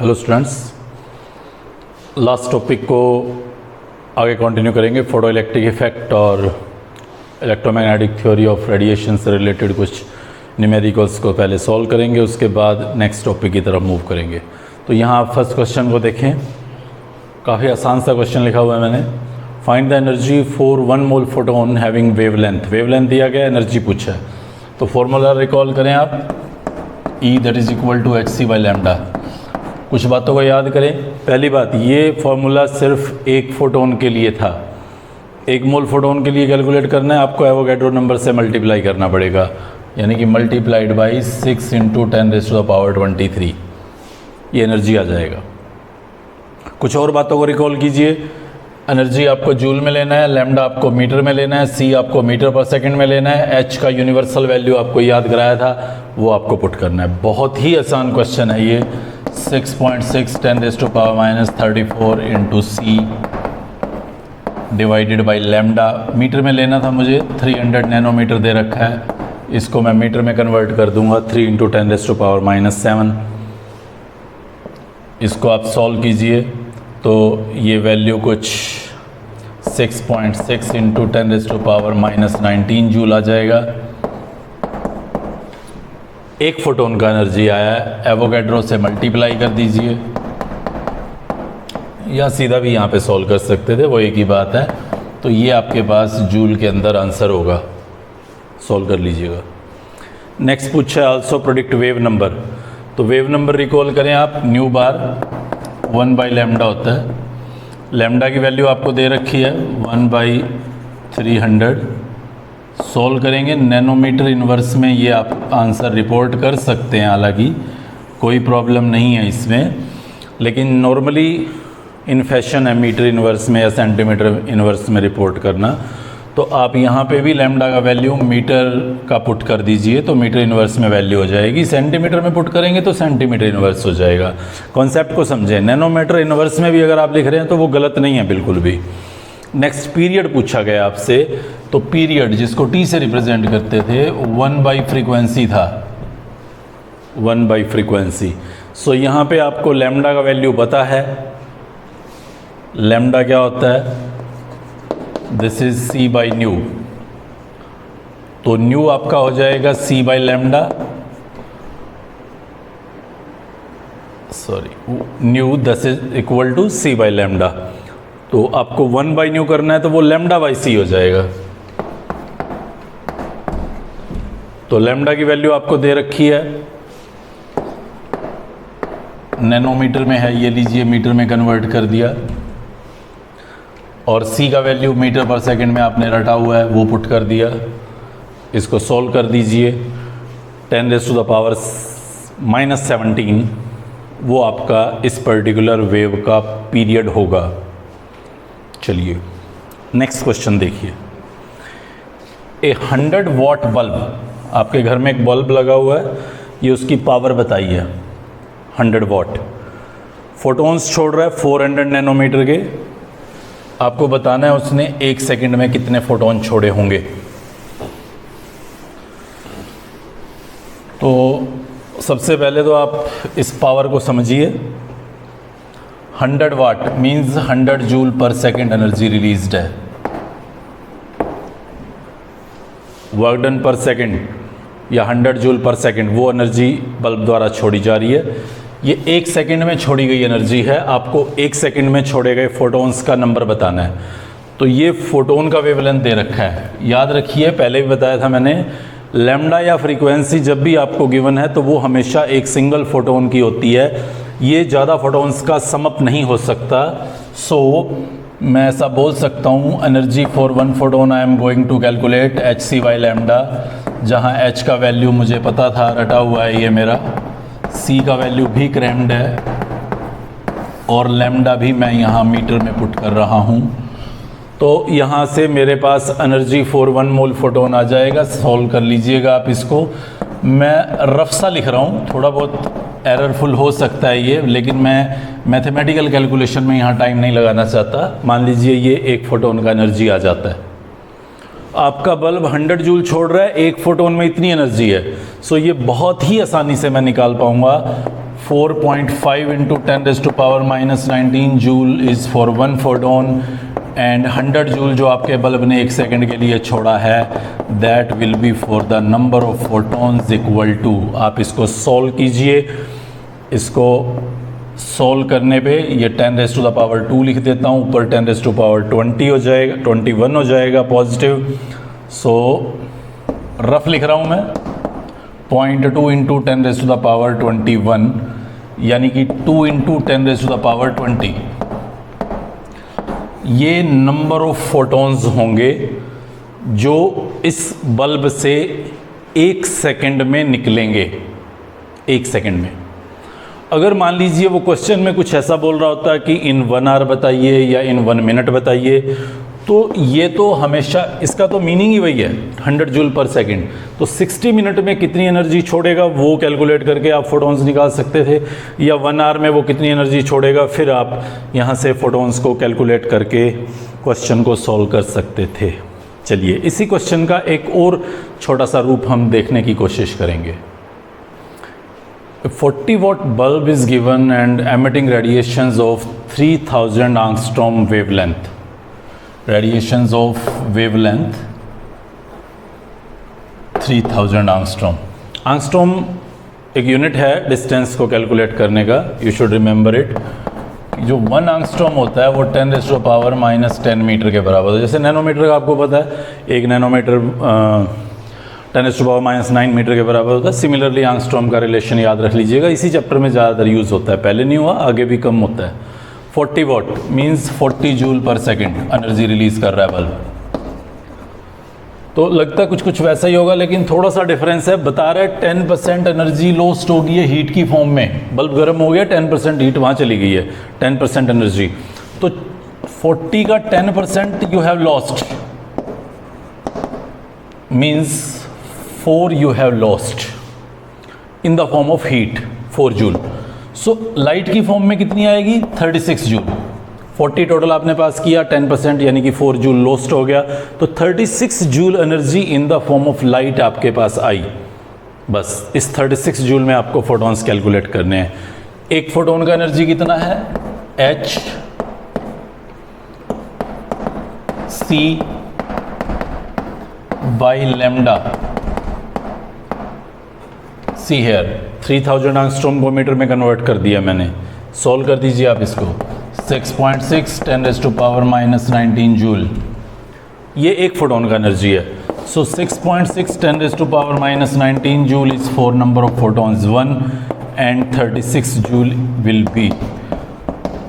Hello students, last topic को आगे continue करेंगे। फोटो इलेक्ट्रिक इफेक्ट और इलेक्ट्रोमैग्नेटिक थ्योरी ऑफ रेडिएशन से रिलेटेड कुछ न्यूमेरिकल्स को पहले सॉल्व करेंगे, उसके बाद नेक्स्ट टॉपिक की तरफ मूव करेंगे। तो यहाँ आप फर्स्ट क्वेश्चन को देखें, काफ़ी आसान सा क्वेश्चन लिखा हुआ है मैंने। Find the energy for 1 mole photon having wavelength. Wavelength दिया गया, एनर्जी पूछा है, तो फॉर्मूला रिकॉल करें आप, E that is equal to hc by lambda. कुछ बातों को याद करें। पहली बात, ये फॉर्मूला सिर्फ एक फोटोन के लिए था। 1 मोल फोटोन के लिए कैलकुलेट करना है, आपको एवोगैड्रो नंबर से मल्टीप्लाई करना पड़ेगा, यानी कि मल्टीप्लाइड बाई 6 इंटू 10⁻23 ये एनर्जी आ जाएगा। कुछ और बातों को रिकॉल कीजिए। एनर्जी आपको जूल में लेना है, लैम्डा आपको मीटर में लेना है, सी आपको मीटर पर सेकंड में लेना है, एच का यूनिवर्सल वैल्यू आपको याद कराया था, वो आपको पुट करना है। बहुत ही आसान क्वेश्चन है ये। 6.6 10⁻34 into c divided by lambda. Meter में लेना था मुझे, 300 नैनोमीटर दे रखा है, इसको मैं मीटर में कन्वर्ट कर दूंगा, 3 इंटू 10⁻7। इसको आप सॉल्व कीजिए तो ये वैल्यू कुछ 6.6 इंटू 10⁻19 जूल आ जाएगा। एक फोटोन का एनर्जी आया है, एवोगैड्रो से मल्टीप्लाई कर दीजिए, या सीधा भी यहाँ पे सॉल्व कर सकते थे, वो एक ही बात है। तो ये आपके पास जूल के अंदर आंसर होगा, सॉल्व कर लीजिएगा। नेक्स्ट पूछा है आल्सो प्रोडिक्ट वेव नंबर। तो वेव नंबर रिकॉल करें आप, न्यू बार 1 बाई लैम्डा होता है। लैम्डा की वैल्यू आपको दे रखी है 1/300। सॉल्व करेंगे नैनोमीटर इन्वर्स में, ये आप आंसर रिपोर्ट कर सकते हैं, हालांकि कोई प्रॉब्लम नहीं है इसमें, लेकिन नॉर्मली इन फैशन है मीटर इन्वर्स में या सेंटीमीटर इन्वर्स में रिपोर्ट करना। तो आप यहाँ पे भी लैम्डा का वैल्यू मीटर का पुट कर दीजिए, तो मीटर इन्वर्स में वैल्यू हो जाएगी। सेंटीमीटर में पुट करेंगे तो सेंटीमीटर इन्वर्स हो जाएगा। कॉन्सेप्ट को समझें, नैनोमीटर इन्वर्स में भी अगर आप लिख रहे हैं तो वो गलत नहीं है बिल्कुल भी। नेक्स्ट पीरियड पूछा गया आपसे, तो पीरियड जिसको टी से रिप्रेजेंट करते थे 1 बाई फ्रीक्वेंसी था, 1 बाई फ्रीक्वेंसी। सो यहाँ पे आपको लैम्डा का वैल्यू पता है। लैम्डा क्या होता है? This is c by nu. तो न्यू आपका हो जाएगा c by lambda, sorry nu this is equal to c by lambda. तो आपको 1 बाई न्यू करना है तो वो लैम्डा बाई सी हो जाएगा। तो लैम्डा की वैल्यू आपको दे रखी है, नैनोमीटर में है, ये लीजिए मीटर में कन्वर्ट कर दिया, और सी का वैल्यू मीटर पर सेकंड में आपने रटा हुआ है, वो पुट कर दिया। इसको सॉल्व कर दीजिए, 10⁻⁻17 वो आपका इस पर्टिकुलर वेव का पीरियड होगा। चलिए नेक्स्ट क्वेश्चन देखिए। ए 100 वॉट बल्ब, आपके घर में एक बल्ब लगा हुआ है, ये उसकी पावर बताइए 100 वॉट। फोटोन्स छोड़ रहा है 400 नैनोमीटर के। आपको बताना है उसने 1 सेकंड में कितने फोटोन छोड़े होंगे। तो सबसे पहले तो आप इस पावर को समझिए। 100 watt means 100 joule per second energy released है, वर्क डन पर सेकंड, या 100 जूल पर सेकंड वो एनर्जी बल्ब द्वारा छोड़ी जा रही है। ये 1 सेकंड में छोड़ी गई एनर्जी है। आपको 1 सेकंड में छोड़े गए फोटोन्स का नंबर बताना है। तो ये फोटोन का वेवलेंथ दे रखा है, याद रखिए, पहले भी बताया था मैंने, लैम्डा या फ्रीक्वेंसी जब भी आपको गिवन है तो वो हमेशा एक सिंगल फोटोन की होती है। ये ज़्यादा फोटोन्स का समअप नहीं हो सकता। सो मैं ऐसा बोल सकता हूँ, energy for 1 photon I am going to calculate hc by lambda, जहाँ h का वैल्यू मुझे पता था, रटा हुआ है ये मेरा, C का वैल्यू भी क्रैम्ड है, और लैम्डा भी मैं यहाँ मीटर में पुट कर रहा हूँ। तो यहाँ से मेरे पास एनर्जी फॉर 1 मोल फोटोन आ जाएगा। सॉल्व कर लीजिएगा आप इसको। मैं रफ सा लिख रहा हूँ, थोड़ा बहुत एररफुल हो सकता है ये, लेकिन मैं मैथमेटिकल कैलकुलेशन में यहाँ टाइम नहीं लगाना चाहता। मान लीजिए ये 1 फोटोन का एनर्जी आ जाता है, आपका बल्ब 100 जूल छोड़ रहा है, 1 फोटोन में इतनी एनर्जी है। सो ये बहुत ही आसानी से मैं निकाल पाऊंगा 4.5 into 10 raised to power minus 19 joule is for 1 photon and 100 joule जो आपके बल्ब ने 1 सेकंड के लिए छोड़ा है that will be for the number of photons equal to. आप इसको सॉल्व कीजिए। इसको सॉल्व करने पे ये 10 रेज़ टू द पावर 2 लिख देता हूँ, ऊपर 10 रेज़ टू पावर 20 हो जाएगा, 21 हो जाएगा पॉजिटिव। सो रफ लिख रहा हूँ मैं 0.2 into 10 raise to the power 21 यानी कि 2 into 10 raise to the power 20। ये नंबर ऑफ फोटॉन्स होंगे जो इस बल्ब से 1 सेकंड में निकलेंगे। 1 सेकंड में। अगर मान लीजिए वो क्वेश्चन में कुछ ऐसा बोल रहा होता है कि इन 1 आवर बताइए या इन 1 मिनट बताइए, तो ये तो हमेशा इसका तो मीनिंग ही वही है 100 जूल पर सेकंड। तो 60 मिनट में कितनी एनर्जी छोड़ेगा वो कैलकुलेट करके आप फोटॉन्स निकाल सकते थे, या 1 आवर में वो कितनी एनर्जी छोड़ेगा फिर आप यहाँ से फोटॉन्स को कैलकुलेट करके क्वेश्चन को सॉल्व कर सकते थे। चलिए इसी क्वेश्चन का एक और छोटा सा रूप हम देखने की कोशिश करेंगे। 40 watt bulb is given and emitting radiations of 3000 angstrom wavelength. Radiations of wavelength 3000 angstrom. Angstrom एक यूनिट है डिस्टेंस को कैलकुलेट करने का, यू शुड रिमेंबर इट। जो 1 आंगस्ट्रॉम होता है वो 10 raise to the power minus 10 meter के बराबर है। जैसे नैनोमीटर का आपको पता है, एक nanometer 10 raise to power minus 9 meter के बराबर होता है। सिमिलरली आंगस्ट्रॉम का रिलेशन याद रख लीजिएगा, इसी चैप्टर में ज़्यादातर यूज़ होता है, पहले नहीं हुआ आगे भी कम होता है। 40 वॉट मीन्स 40 जूल पर सेकेंड एनर्जी रिलीज़ कर रहा है बल्ब। तो लगता कुछ कुछ वैसा ही होगा, लेकिन थोड़ा सा डिफरेंस है। बता रहा है 10% एनर्जी लॉस्ट हो गई है हीट की फॉर्म में। बल्ब गर्म हो गया, 10% हीट वहाँ चली गई है, 10% एनर्जी। तो 40 का 10% you have lost means 4 you have lost in the form of heat 4 joule. So light की फॉर्म में कितनी आएगी 36 जूल। 40 टोटल आपने पास किया, 10% यानी कि 4 जूल लॉस्ट हो गया, तो 36 joule energy in the form of light आपके पास आई। बस इस 36 जूल में आपको फोटॉन्स कैलकुलेट करने हैं। एक फोटोन का एनर्जी कितना है h c by lambda. C here 3000 angstrom को मीटर में कन्वर्ट कर दिया मैंने। सॉल्व कर दीजिए आप इसको। 6.6 10 raise to power minus 19 joule, ये एक फोटोन का एनर्जी है। So 6.6 10 raise to power minus 19 joule is for number of photons 1 and 36 joule will be.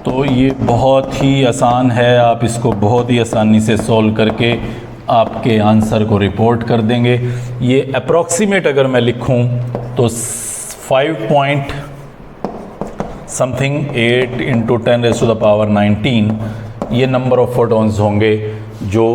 तो ये बहुत ही आसान है, आप इसको बहुत ही आसानी से सॉल्व करके आपके आंसर को रिपोर्ट कर देंगे। ये अप्रॉक्सीमेट अगर मैं लिखूं तो 5 something 8 into 10 raise to the power 19 ये नंबर ऑफ फोटॉन्स होंगे जो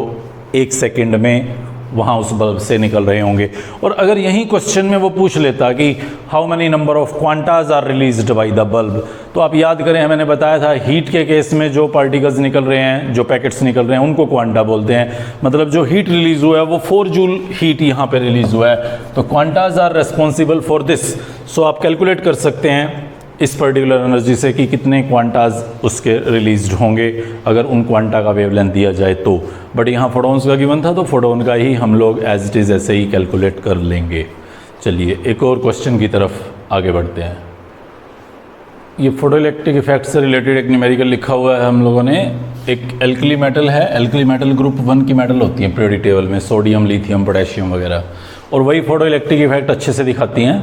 1 सेकंड में वहाँ उस बल्ब से निकल रहे होंगे। और अगर यही क्वेश्चन में वो पूछ लेता कि how many number of quantas are released by the bulb, तो आप याद करें मैंने बताया था हीट के केस में जो पार्टिकल्स निकल रहे हैं, जो पैकेट्स निकल रहे हैं उनको क्वांटा बोलते हैं। मतलब जो हीट रिलीज हुआ है वो 4 जूल हीट यहाँ पे रिलीज हुआ है, तो क्वांटाज आर रेस्पॉन्सिबल फॉर दिस। सो आप कैलकुलेट कर सकते हैं इस पर्टिकुलर एनर्जी से कि कितने क्वांटाज उसके रिलीज्ड होंगे अगर उन क्वांटा का वेवलेंथ दिया जाए तो। बट यहाँ फोटॉन्स का गिवन था तो फोटोन का ही हम लोग एज इट इज़ ऐसे ही कैलकुलेट कर लेंगे। चलिए एक और क्वेश्चन की तरफ आगे बढ़ते हैं। ये फोटो इलेक्ट्रिक इफेक्ट से रिलेटेड एक न्यूमेरिकल लिखा हुआ है हम लोगों ने। एक एल्कली मेटल है, एल्कली मेटल ग्रुप 1 की मेटल होती है पीरियोडिक टेबल में, सोडियम लिथियम पोटेशियम वगैरह, और वही फोटो इलेक्ट्रिक इफेक्ट अच्छे से दिखाती हैं।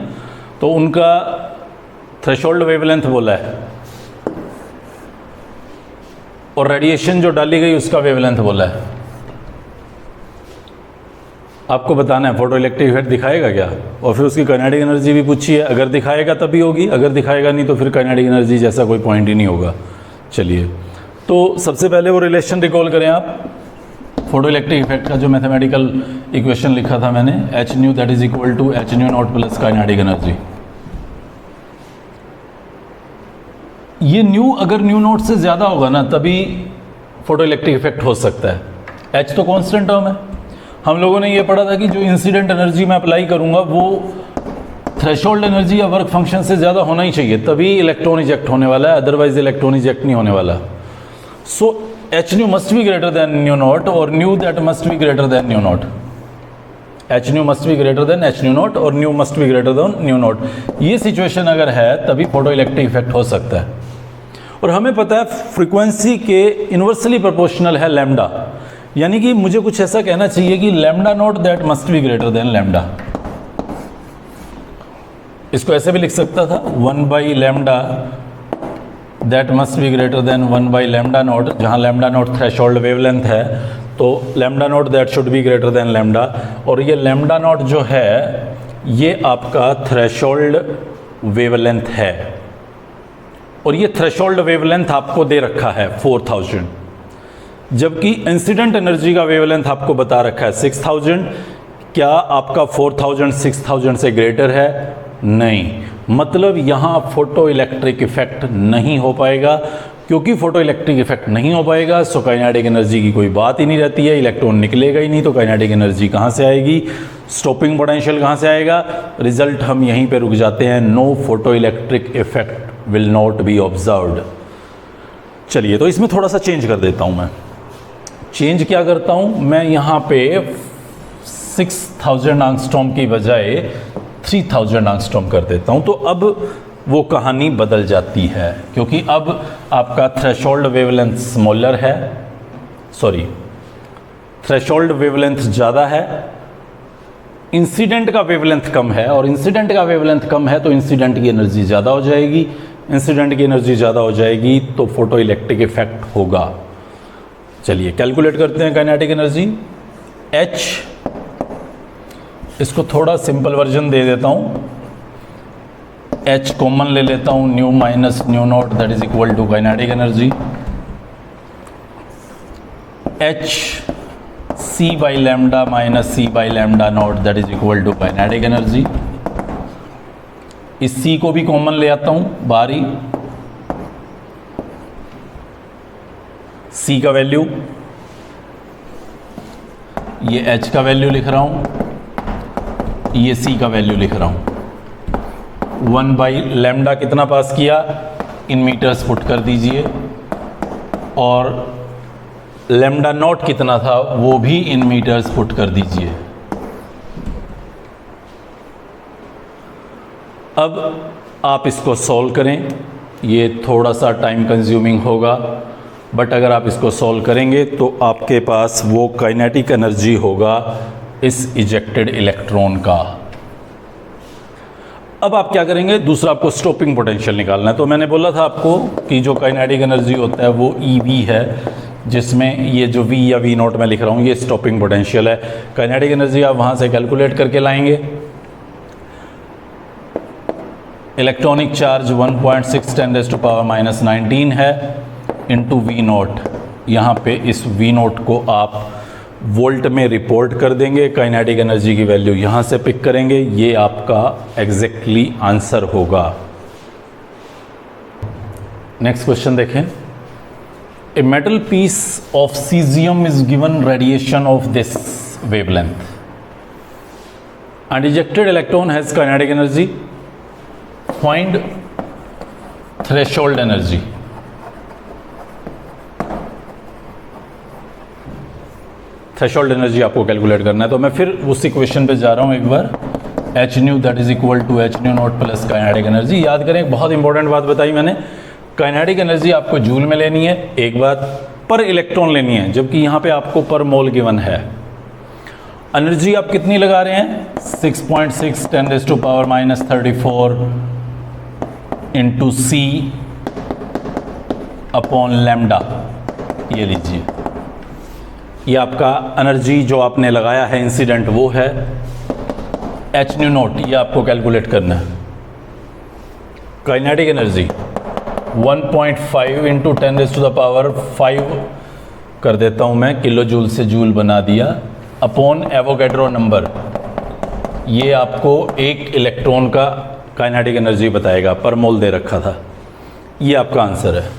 तो उनका थ्रेशोल्ड वेवलेंथ बोला है और रेडिएशन जो डाली गई उसका वेवलेंथ बोला है। आपको बताना है फोटो इलेक्ट्रिक इफेक्ट दिखाएगा क्या, और फिर उसकी काइनेटिक एनर्जी भी पूछी है। अगर दिखाएगा तभी होगी, अगर दिखाएगा नहीं तो फिर काइनेटिक एनर्जी जैसा कोई पॉइंट ही नहीं होगा। चलिए तो सबसे पहले वो रिलेशन रिकॉल करें आप। फोटो इलेक्ट्रिक इफेक्ट का जो मैथमेटिकल इक्वेशन लिखा था मैंने, H nu that is equal to H nu naught plus kinetic energy. ये न्यू अगर न्यू नॉट से ज़्यादा होगा ना तभी फोटो इलेक्ट्रिक इफेक्ट हो सकता है। एच तो कांस्टेंट टर्म है। हम लोगों ने ये पढ़ा था कि जो इंसिडेंट एनर्जी मैं अप्लाई करूँगा वो थ्रेशोल्ड एनर्जी या वर्क फंक्शन से ज़्यादा होना ही चाहिए, तभी इलेक्ट्रॉन इजेक्ट होने वाला है, अदरवाइज इलेक्ट्रॉन इजेक्ट नहीं होने वाला. So h nu must be greater than nu naught और nu that must be greater than nu naught. H nu must be greater than h nu naught और nu must be greater than nu naught. ये situation अगर है तभी photo electric effect हो सकता है. और हमें पता है फ्रीक्वेंसी के इन्वर्सली प्रोपोर्शनल है लैम्डा, यानी कि मुझे कुछ ऐसा कहना चाहिए कि lambda naught that must be greater then lambda. इसको ऐसे भी लिख सकता था 1 by lambda that must be greater then 1 by lambda not, जहाँ लैम्डा नॉट थ्रेशोल्ड वेवलेंथ है तो lambda naught that should be greater then lambda. और ये लैम्डा नॉट जो है ये आपका थ्रेशोल्ड वेवलेंथ है और ये थ्रेशोल्ड वेवलेंथ आपको दे रखा है 4000, जबकि इंसिडेंट एनर्जी का वेवलेंथ आपको बता रखा है 6000. क्या आपका 4000 6000 से ग्रेटर है? नहीं. मतलब यहाँ फोटो इलेक्ट्रिक इफेक्ट नहीं हो पाएगा. क्योंकि फोटो इलेक्ट्रिक इफेक्ट नहीं हो पाएगा सो काइनेटिक एनर्जी की कोई बात ही नहीं रहती है, इलेक्ट्रॉन निकलेगा ही नहीं, तो काइनेटिक एनर्जी कहाँ से आएगी, स्टॉपिंग पोटेंशियल कहाँ से आएगा. रिजल्ट हम यहीं पे रुक जाते हैं, no photo electric effect will not be observed. चलिए तो इसमें थोड़ा सा चेंज कर देता हूँ. मैं चेंज क्या करता हूँ, मैं यहाँ पे 6000 एंगस्ट्रॉम की बजाय 3000 एंगस्ट्रॉम कर देता हूँ. तो अब वो कहानी बदल जाती है, क्योंकि अब आपका थ्रेशोल्ड वेवलेंथ स्मॉलर है, सॉरी थ्रेशोल्ड वेवलेंथ ज़्यादा है, इंसिडेंट का वेवलेंथ कम है, और इंसिडेंट का वेवलेंथ कम है तो इंसिडेंट की एनर्जी ज़्यादा हो जाएगी. इंसिडेंट की एनर्जी ज़्यादा हो जाएगी तो फोटो इलेक्ट्रिक इफेक्ट होगा. चलिए कैलकुलेट करते हैं काइनेटिक एनर्जी. H, इसको थोड़ा सिंपल वर्जन दे देता हूँ, H कॉमन ले लेता हूँ, nu minus nu naught that is equal to kinetic energy. H C by lambda minus C by lambda naught that is equal to kinetic energy. इस C को भी कॉमन ले आता हूँ बाहर ही. C का वैल्यू, ये H का वैल्यू लिख रहा हूँ, ये C का वैल्यू लिख रहा हूँ. 1 बाई लैम्डा कितना पास किया, इन मीटर्स पुट कर दीजिए, और लैम्डा नॉट कितना था वो भी इन मीटर्स पुट कर दीजिए. अब आप इसको सॉल्व करें, ये थोड़ा सा टाइम कंज्यूमिंग होगा, बट अगर आप इसको सॉल्व करेंगे तो आपके पास वो काइनेटिक एनर्जी होगा इस इजेक्टेड इलेक्ट्रॉन का. अब आप क्या करेंगे, दूसरा आपको स्टॉपिंग पोटेंशियल निकालना है. तो मैंने बोला था आपको कि जो काइनेटिक एनर्जी होता है वो EV है, जिसमें ये जो V या V नॉट मैं लिख रहा हूँ ये स्टॉपिंग पोटेंशियल है. काइनेटिक एनर्जी आप वहाँ से कैलकुलेट करके लाएंगे. इलेक्ट्रॉनिक चार्ज 1.6 10⁻⁻19 है इंटू V नॉट. यहाँ पे इस V नॉट को आप वोल्ट में रिपोर्ट कर देंगे, काइनेटिक एनर्जी की वैल्यू यहाँ से पिक करेंगे, ये आपका एग्जैक्टली आंसर होगा. नेक्स्ट क्वेश्चन देखें. A metal piece of cesium is given radiation of this wavelength and ejected electron has kinetic energy. Find threshold energy. Threshold energy आपको कैलकुलेट करना है. तो मैं फिर उसी क्वेश्चन पे जा रहा हूँ एक बार. H nu that is equal to H nu naught plus kinetic energy. याद करें एक बहुत इंपॉर्टेंट बात बताई मैंने, काइनेटिक एनर्जी आपको जूल में लेनी है एक बात, पर इलेक्ट्रॉन लेनी है, जबकि यहाँ पे आपको पर मोल गिवन है. एनर्जी आप कितनी लगा रहे हैं, 6.6 10⁻⁻34 इंटू C अपॉन लैम्डा. ये लीजिए, ये आपका एनर्जी जो आपने लगाया है इंसिडेंट वो है. H न्यू नॉट ये आपको कैलकुलेट करना है. काइनेटिक एनर्जी 1.5 इंटू 10⁻5 कर देता हूँ मैं, किलो जूल से जूल बना दिया, अपॉन एवोगैड्रो नंबर. ये आपको एक इलेक्ट्रॉन का काइनेटिक एनर्जी बताएगा, पर मोल दे रखा था. ये आपका आंसर है.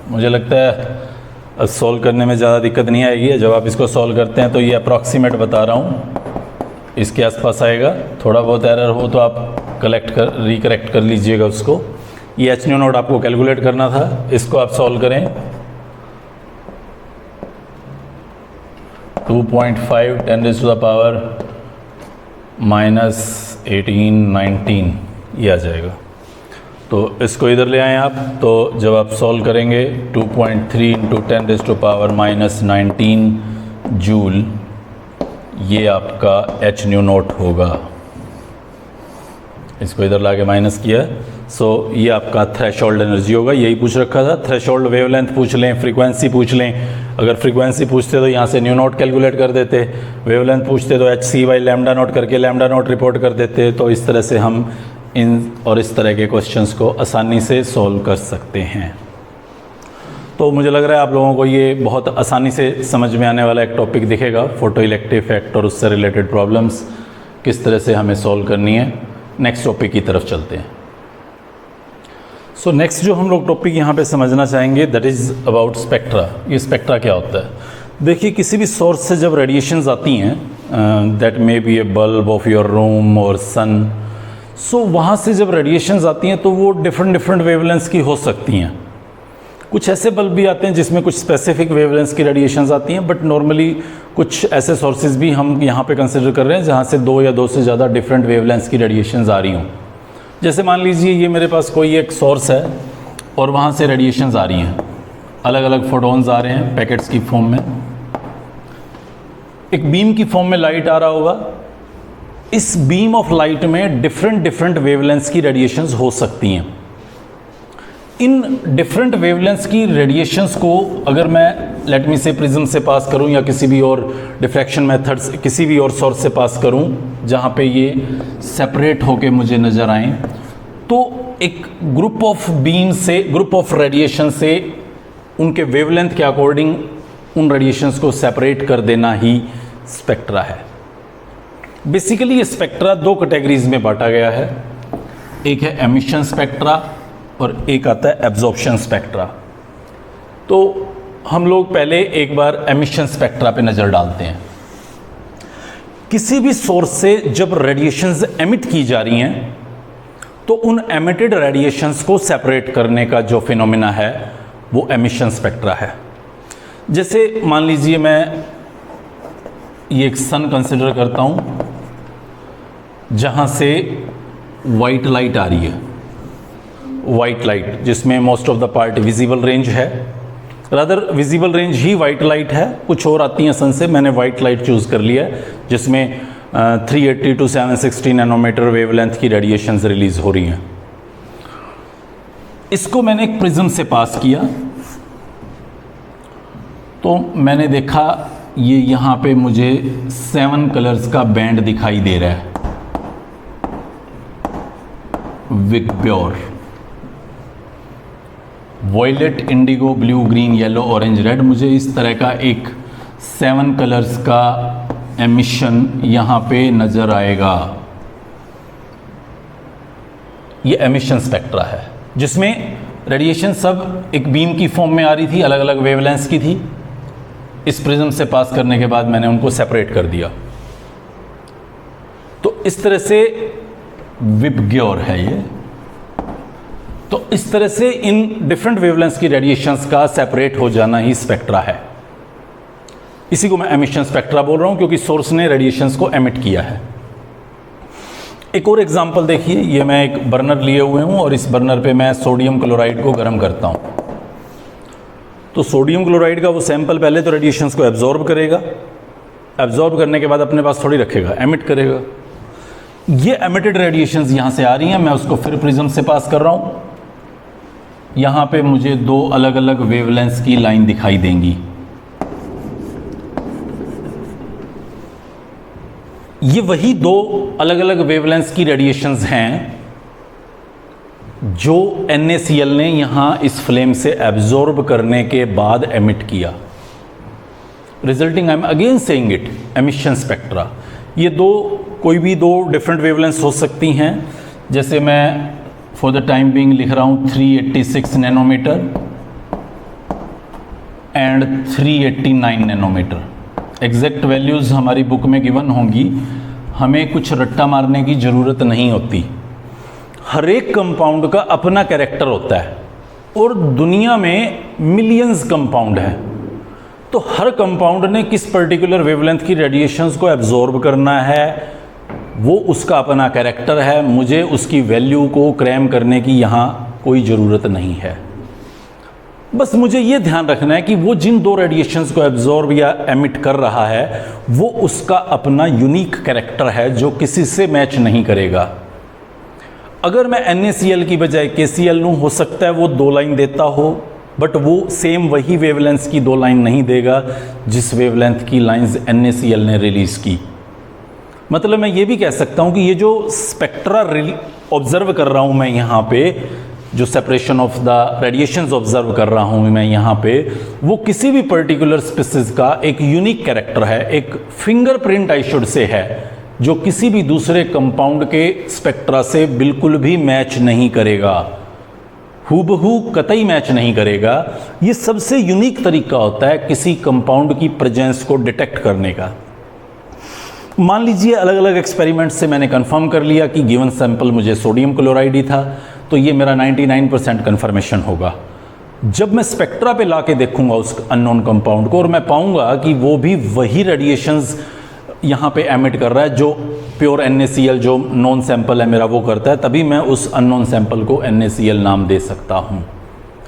मुझे लगता है सॉल्व करने में ज़्यादा दिक्कत नहीं आएगी. जब आप इसको सॉल्व करते हैं तो ये अप्रॉक्सीमेट बता रहा हूँ, इसके आसपास आएगा. थोड़ा बहुत एरर हो तो आप रिकरेक्ट कर लीजिएगा उसको। ये एच न्यू नॉट आपको कैलकुलेट करना था, इसको आप सॉल्व करें। 2.5 10⁻⁻18 19 ये आ जाएगा। तो इसको इधर ले आएँ आप, तो जब आप सॉल्व करेंगे 2.3 × 10⁻⁻19 जूल, ये आपका एच न्यू नॉट होगा। इसको इधर लाके माइनस किया, सो ये आपका थ्रेशोल्ड एनर्जी होगा। यही पूछ रखा था, थ्रेशोल्ड वेवलेंथ पूछ लें, फ्रीक्वेंसी पूछ लें। अगर फ्रीक्वेंसी पूछते तो यहाँ से न्यू नॉट कैलकुलेट कर देते, वेवलेंथ पूछते तो hc/λ0 करके λ0 रिपोर्ट कर देते। तो इस तरह से हम इन और इस तरह के क्वेश्चंस को आसानी से सॉल्व कर सकते हैं। तो मुझे लग रहा है आप लोगों को ये बहुत आसानी से समझ में आने वाला एक टॉपिक दिखेगा, फोटो इलेक्ट्रिक इफेक्ट और उससे रिलेटेड प्रॉब्लम्स किस तरह से हमें सॉल्व करनी है। नेक्स्ट टॉपिक की तरफ चलते हैं। सो नेक्स्ट जो हम लोग टॉपिक यहाँ पे समझना चाहेंगे दैट इज़ अबाउट स्पेक्ट्रा। ये स्पेक्ट्रा क्या होता है? देखिए, किसी भी सोर्स से जब रेडिएशंस आती हैं, that may be A bulb of your room और सन, सो वहाँ से जब रेडिएशंस आती हैं तो वो डिफरेंट वेवलेंथ्स की हो सकती हैं। कुछ ऐसे बल्ब भी आते हैं जिसमें कुछ स्पेसिफिक वेवलेंथ्स की रेडिएशंस आती हैं, बट नॉर्मली कुछ ऐसे सोर्सेज भी हम यहाँ पे कंसिडर कर रहे हैं जहाँ से 2 या 2 से ज़्यादा डिफरेंट वेवलेंथ्स की रेडिएशंस आ रही हों। जैसे मान लीजिए ये मेरे पास कोई एक सोर्स है और वहाँ से रेडिएशंस आ रही हैं, अलग अलग फोटॉन्स आ रहे हैं पैकेट्स की फॉर्म में, एक बीम की फॉर्म में लाइट आ रहा होगा। इस बीम ऑफ लाइट में डिफरेंट वेवलेंथ्स की रेडिएशंस हो सकती हैं। इन डिफरेंट वेवलेंथ्स की रेडिएशंस को अगर मैं लेट मी से प्रिज्म से पास करूं या किसी भी और डिफ्रैक्शन मेथड से, किसी भी और सोर्स से पास करूं जहां पे ये सेपरेट होके मुझे नज़र आएँ, तो एक ग्रुप ऑफ बीम से, ग्रुप ऑफ रेडिएशन से उनके वेवलेंथ के अकॉर्डिंग उन रेडिएशंस को सेपरेट कर देना ही स्पेक्ट्रा है। बेसिकली ये स्पेक्ट्रा 2 कैटेगरीज में बांटा गया है, एक है एमिशन स्पेक्ट्रा और एक आता है एब्जॉर्प्शन स्पेक्ट्रा। तो हम लोग पहले एक बार एमिशन स्पेक्ट्रा पे नज़र डालते हैं। किसी भी सोर्स से जब रेडिएशंस एमिट की जा रही हैं तो उन एमिटेड रेडिएशंस को सेपरेट करने का जो फिनोमिना है वो एमिशन स्पेक्ट्रा है। जैसे मान लीजिए मैं ये एक सन कंसिडर करता हूँ जहाँ से वाइट लाइट आ रही है, वाइट लाइट जिसमें most of the part visible range है, रादर विजिबल रेंज ही वाइट लाइट है, कुछ और आती हैं सन से, मैंने वाइट लाइट चूज़ कर लिया है जिसमें 380 to 760 नैनोमीटर वेवलेंथ की रेडिएशंस रिलीज हो रही हैं। इसको मैंने एक प्रिज्म से पास किया तो मैंने देखा ये यहाँ पे मुझे 7 कलर्स का बैंड दिखाई दे रहा है, विकब्योर, violet, indigo, blue, green, yellow, orange, red. मुझे इस तरह का एक 7 कलर्स का एमिशन यहाँ पे नज़र आएगा। ये एमिशन स्पेक्ट्रा है जिसमें रेडिएशन सब एक बीम की फॉर्म में आ रही थी, अलग अलग वेवलेंथ्स की थी। इस प्रिज्म से पास करने के बाद मैंने उनको सेपरेट कर दिया। तो इस तरह से विबग्योर है ये। तो इस तरह से इन डिफरेंट वेवलेंथ्स की रेडिएशंस का सेपरेट हो जाना ही स्पेक्ट्रा है। इसी को मैं एमिशन स्पेक्ट्रा बोल रहा हूं क्योंकि सोर्स ने रेडिएशंस को एमिट किया है। एक और एग्जांपल देखिए, ये मैं एक बर्नर लिए हुए हूं और इस बर्नर पे मैं सोडियम क्लोराइड को गर्म करता हूं। तो सोडियम क्लोराइड का वो सैंपल पहले तो रेडिएशंस को एब्जॉर्ब करेगा, एब्जॉर्ब करने के बाद अपने पास थोड़ी रखेगा, एमिट करेगा। ये एमिटेड रेडिएशंस यहाँ से आ रही हैं, मैं उसको फिर प्रिज्म से पास कर रहा हूँ। यहाँ पे मुझे 2 अलग अलग वेवलेंथ्स की लाइन दिखाई देंगी। ये वही 2 अलग अलग वेवलेंथ्स की रेडिएशंस हैं जो NaCl ने यहाँ इस फ्लेम से एब्जॉर्ब करने के बाद एमिट किया, resulting, I am again saying it, emission spectra. ये कोई भी 2 डिफरेंट वेवलेंथ्स हो सकती हैं। जैसे मैं फॉर द टाइम बीइंग लिख रहा हूँ 386 nanometer and 389 nanometer. Exact values हमारी बुक में गिवन होंगी, हमें कुछ रट्टा मारने की ज़रूरत नहीं होती। हर एक कंपाउंड का अपना कैरेक्टर होता है और दुनिया में मिलियंस कंपाउंड हैं, तो हर कंपाउंड ने किस पर्टिकुलर वेवलेंथ की रेडिएशंस को एब्जॉर्ब करना है वो उसका अपना कैरेक्टर है। मुझे उसकी वैल्यू को क्रैम करने की यहाँ कोई ज़रूरत नहीं है। बस मुझे ये ध्यान रखना है कि वो जिन दो रेडिएशंस को एब्जॉर्ब या एमिट कर रहा है वो उसका अपना यूनिक कैरेक्टर है जो किसी से मैच नहीं करेगा। अगर मैं NaCl की बजाय KCl लूँ, हो सकता है वो 2 लाइन देता हो, बट वो सेम वही वेवलेंथ की 2 लाइन नहीं देगा जिस वेवलेंथ की लाइंस NaCl ने रिलीज़ की। मतलब मैं ये भी कह सकता हूँ कि ये जो स्पेक्ट्रा ऑब्जर्व कर रहा हूँ मैं यहाँ पे, जो separation of the radiations observe कर रहा हूँ मैं यहाँ पे, वो किसी भी पर्टिकुलर स्पीसीज का एक यूनिक कैरेक्टर है, एक फिंगरप्रिंट आई शुड से है, जो किसी भी दूसरे कंपाउंड के स्पेक्ट्रा से बिल्कुल भी मैच नहीं करेगा, हूबहू कतई मैच नहीं करेगा। ये सबसे यूनिक तरीका होता है किसी कंपाउंड की प्रेजेंस को डिटेक्ट करने का। मान लीजिए अलग अलग एक्सपेरिमेंट से मैंने कंफर्म कर लिया कि गिवन सैंपल मुझे सोडियम क्लोराइड ही था, तो ये मेरा 99% कन्फर्मेशन होगा। जब मैं स्पेक्ट्रा पे ला के देखूंगा उस अननोन कंपाउंड को और मैं पाऊंगा कि वो भी वही रेडिएशंस यहाँ पे एमिट कर रहा है जो प्योर NaCl जो नॉन सैंपल है मेरा वो करता है, तभी मैं उस अननोन सैंपल को NaCl नाम दे सकता हूँ।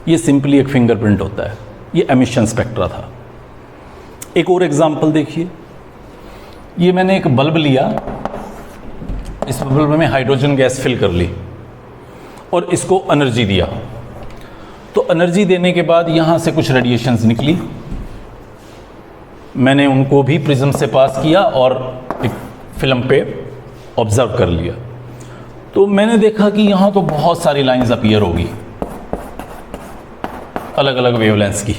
ये सिंपली एक फिंगरप्रिंट होता है, ये एमिशन स्पेक्ट्रा था। एक और एग्जाम्पल देखिए, ये मैंने एक बल्ब लिया, इस बल्ब में हाइड्रोजन गैस फिल कर ली और इसको एनर्जी दिया, तो एनर्जी देने के बाद यहाँ से कुछ रेडिएशंस निकली, मैंने उनको भी प्रिज्म से पास किया और एक फिल्म पे ऑब्जर्व कर लिया। तो मैंने देखा कि यहाँ तो बहुत सारी लाइंस अपीयर होगी अलग अलग वेवलेंथ्स की।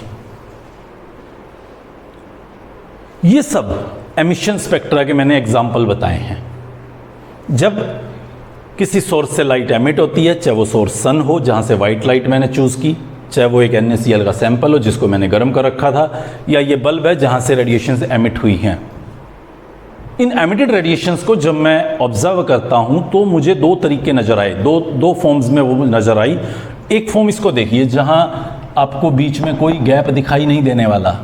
ये सब एमिशन स्पेक्ट्रा के मैंने एग्जाम्पल बताए हैं। जब किसी सोर्स से लाइट एमिट होती है, चाहे वो सोर्स सन हो जहाँ से वाइट लाइट मैंने चूज़ की, चाहे वो एक NaCl का सैंपल हो जिसको मैंने गर्म कर रखा था, या ये बल्ब है जहाँ से रेडिएशंस एमिट हुई हैं। इन एमिटेड रेडिएशंस को जब मैं ऑब्जर्व करता हूँ तो मुझे 2 तरीके नज़र आए, दो फॉर्म्स में वो नज़र आई। एक फॉर्म इसको देखिए जहाँ आपको बीच में कोई गैप दिखाई नहीं देने वाला,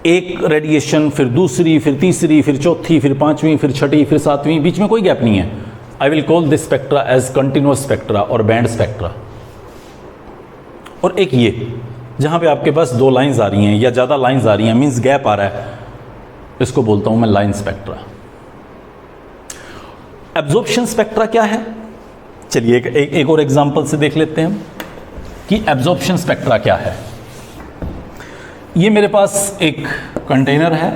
एक रेडिएशन फिर दूसरी फिर तीसरी फिर चौथी फिर पांचवी फिर छठी फिर सातवीं, बीच में कोई गैप नहीं है। I will call this spectra as continuous spectra और बैंड स्पेक्ट्रा। और एक ये जहां पे आपके पास 2 लाइंस आ रही हैं या ज़्यादा लाइंस आ रही हैं, मींस गैप आ रहा है, इसको बोलता हूं मैं लाइन स्पेक्ट्रा। एब्जॉर्प्शन स्पेक्ट्रा क्या है? चलिए एक और एग्जांपल से देख लेते हैं कि एब्जॉर्प्शन स्पेक्ट्रा क्या है। ये मेरे पास एक कंटेनर है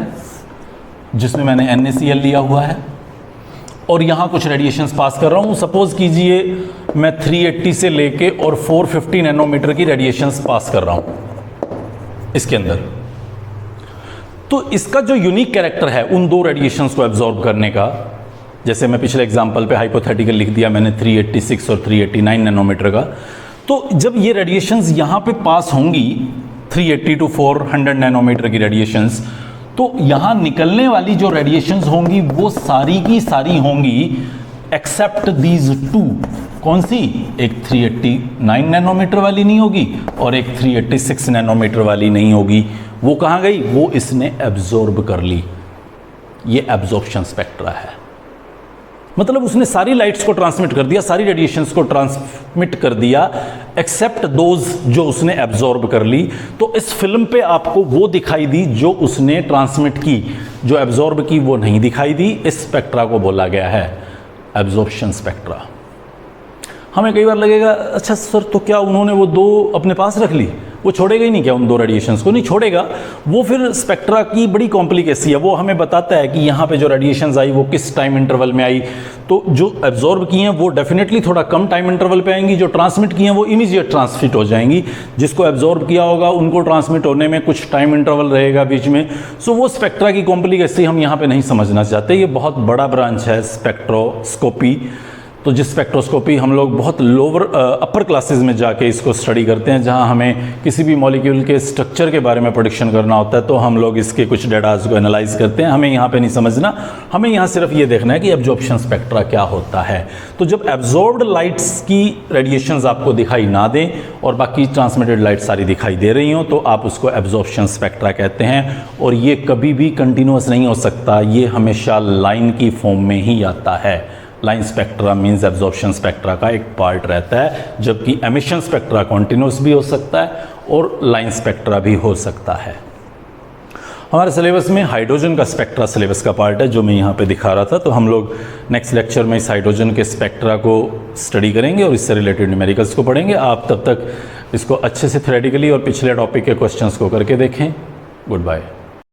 जिसमें मैंने NaCl लिया हुआ है और यहाँ कुछ रेडिएशंस पास कर रहा हूँ। सपोज कीजिए मैं 380 से लेके और 450 नैनोमीटर की रेडिएशंस पास कर रहा हूँ इसके अंदर। तो इसका जो यूनिक कैरेक्टर है उन 2 रेडिएशंस को एब्जॉर्ब करने का, जैसे मैं पिछले एग्जाम्पल पे हाइपोथेटिकल लिख दिया मैंने 386 और 389 नैनोमीटर का, तो जब ये रेडिएशंस यहाँ पे पास होंगी 380 to 400 नैनोमीटर की रेडिएशंस, तो यहाँ निकलने वाली जो रेडिएशंस होंगी वो सारी की सारी होंगी एक्सेप्ट दीज 2। कौन सी? एक 389 नैनोमीटर वाली नहीं होगी और एक 386 नैनोमीटर वाली नहीं होगी। वो कहाँ गई? वो इसने एब्जॉर्ब कर ली। ये एब्जॉर्प्शन स्पेक्ट्रा है, मतलब उसने सारी लाइट्स को ट्रांसमिट कर दिया, सारी रेडिएशंस को ट्रांसमिट कर दिया एक्सेप्ट दोज जो उसने एब्जॉर्ब कर ली। तो इस फिल्म पे आपको वो दिखाई दी जो उसने ट्रांसमिट की, जो एब्जॉर्ब की वो नहीं दिखाई दी। इस स्पेक्ट्रा को बोला गया है एब्जॉर्प्शन स्पेक्ट्रा। हमें कई बार लगेगा अच्छा सर तो क्या उन्होंने वो 2 अपने पास रख ली, वो छोड़ेगा ही नहीं क्या उन 2 रेडिएशंस को? नहीं छोड़ेगा, वो फिर स्पेक्ट्रा की बड़ी कॉम्प्लिकेसी है। वो हमें बताता है कि यहाँ पे जो रेडिएशंस आई वो किस टाइम इंटरवल में आई। तो जो एब्जॉर्ब की हैं वो डेफिनेटली थोड़ा कम टाइम इंटरवल पे आएंगी, जो ट्रांसमिट की हैं वो इमीडिएट ट्रांसमिट हो जाएंगी। जिसको एब्जॉर्ब किया होगा उनको ट्रांसमिट होने में कुछ टाइम इंटरवल रहेगा बीच में। सो वो स्पेक्ट्रा की कॉम्प्लिकेसी हम यहाँ पर नहीं समझना चाहते। ये बहुत बड़ा ब्रांच है स्पेक्ट्रोस्कोपी, तो जिस स्पेक्ट्रोस्कोपी हम लोग बहुत लोअर अपर क्लासेस में जाके इसको स्टडी करते हैं, जहां हमें किसी भी मॉलिक्यूल के स्ट्रक्चर के बारे में प्रेडिक्शन करना होता है, तो हम लोग इसके कुछ डेटाज को एनालाइज करते हैं। हमें यहाँ पे नहीं समझना, हमें यहाँ सिर्फ ये देखना है कि एब्जॉर्प्शन स्पेक्ट्रा क्या होता है। तो जब एब्जॉर्ब्ड लाइट्स की रेडिएशंस आपको दिखाई ना दें और बाकी ट्रांसमिटेड लाइट सारी दिखाई दे रही हों, तो आप उसको एब्जॉर्प्शन स्पेक्ट्रा कहते हैं। और ये कभी भी कंटिन्यूस नहीं हो सकता, ये हमेशा लाइन की फॉर्म में ही आता है। Line spectra means absorption spectra का एक पार्ट रहता है, जबकि एमिशन स्पेक्ट्रा कॉन्टिन्यूस भी हो सकता है और लाइन स्पेक्ट्रा भी हो सकता है। हमारे सिलेबस में हाइड्रोजन का स्पेक्ट्रा सिलेबस का पार्ट है, जो मैं यहाँ पे दिखा रहा था। तो हम लोग नेक्स्ट लेक्चर में इस हाइड्रोजन के स्पेक्ट्रा को स्टडी करेंगे और इससे रिलेटेड न्यूमेरिकल्स को पढ़ेंगे। आप तब तक इसको अच्छे से थ्योरेटिकली और पिछले टॉपिक के क्वेश्चंस को करके देखें। Good bye.